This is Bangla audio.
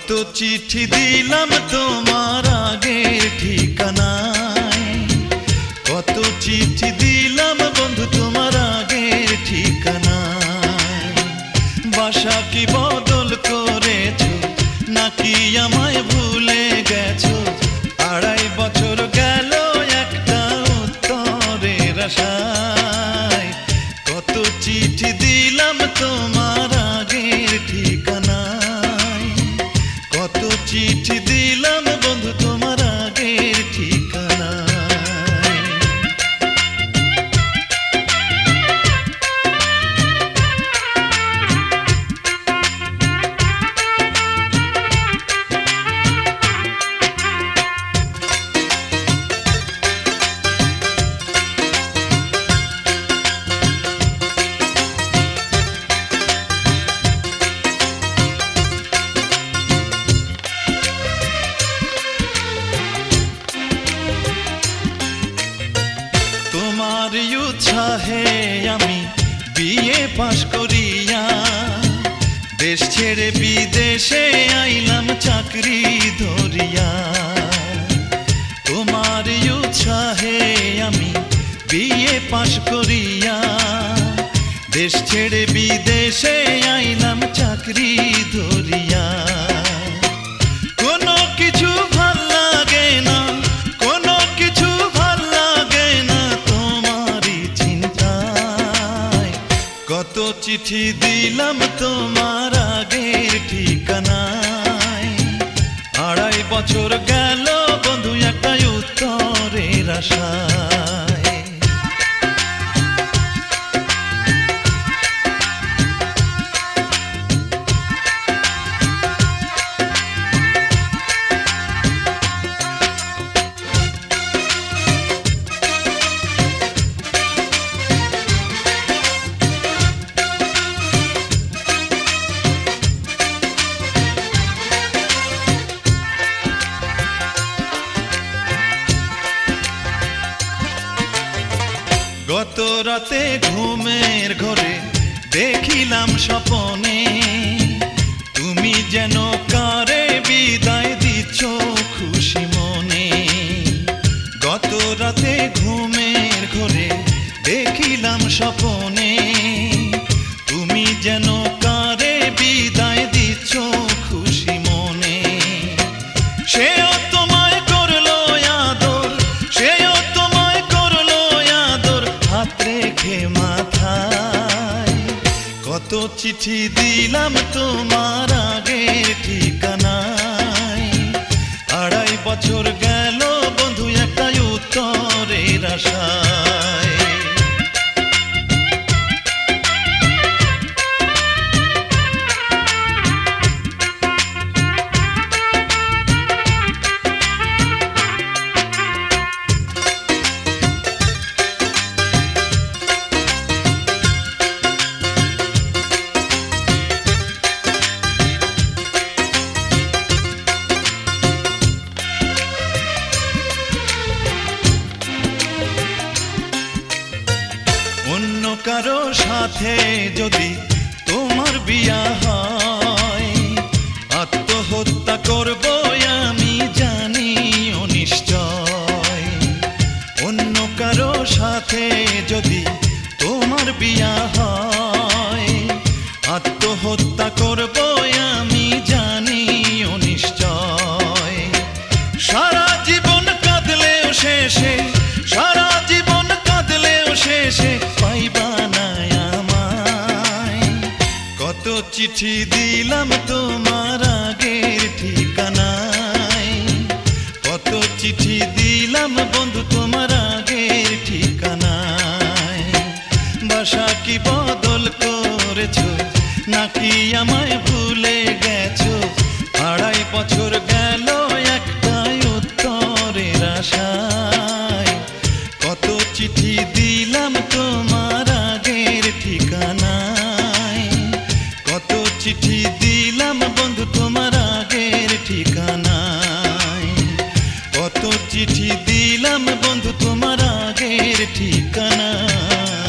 কত চিঠি দিলাম তোমার আগের ঠিকানায়, কত চিঠি দিলাম বন্ধু তোমার আগের ঠিকানায়। বাসা কি বদল করেছো নাকি আমায় ভুলে গেছো? 2.5 বছর গেল একটা উত্তরের আশায়। কত চিঠি দিলাম তোমার আগের ঠিকানায়, কত চিঠি দিলাম বন্ধু তোমার আগের ঠিকানায়। তোমার উৎসাহে আমি বিয়ে পাশ করিয়া, দেশ ছেড়ে বিদেশে আইলাম চাকরি ধরিয়া। তোমার উৎসাহে আমি বিয়ে পাশ করিয়া, দেশ ছেড়ে বিদেশে আইলাম চাকরি ধরিয়া। কোনো কিছু ভাল লাগে না, কোনো কিছু ভাল লাগে না তোমারই চিন্তায়। কত চিঠি দিলাম তোমার আগের ঠিকানায়, 2.5 বছর গেল বন্ধু একটা উত্তরের আশায়। গত রাতে ঘুমের ঘরে দেখিলাম স্বপনে, তুমি যেন কারে বিদায় দিচ্ছ খুশি মনে। গত রাতে ঘুমের ঘরে দেখিলাম স্বপনে, তুমি যেন কারে বিদায় দিচ্ছ খুশি মনে। সেও তোমায় করলো আদর, সেও তোমায় করলো আদর হাত রেখে মাথায়। কত চিঠি দিলাম তোমার আগের ঠিকানায়, 2.5 বছর গেল বন্ধু একটা উত্তরের আশায়। অন্য কারো সাথে যদি তোমার বিয়া হয়, আত্মহত্যা করব আমি জানি অনিশ্চয়। অন্য কারো সাথে যদি তোমার বিয়া হয়, আত্মহত্যা করব আমি জানি অনিশ্চয়। সারা জীবন কাঁদলেও শেষে, সারা জীবন কাঁদলেও শেষে পাইবা না আমায়। কত চিঠি দিলাম তোমার আগের ঠিকানায়, কত চিঠি দিলাম বন্ধু তোমার আগের ঠিকানায়। বাসা কি বদল করেছো নাকি আমায় ভুলে গেছো? 2.5 বছর গেল একটা উত্তরের আশায়। কত চিঠি দিলাম তোমার আগের ঠিকানায়, কত চিঠি দিলাম বন্ধু তোমার আগের ঠিকানায়, কত চিঠি দিলাম বন্ধু তোমার আগের ঠিকানায়।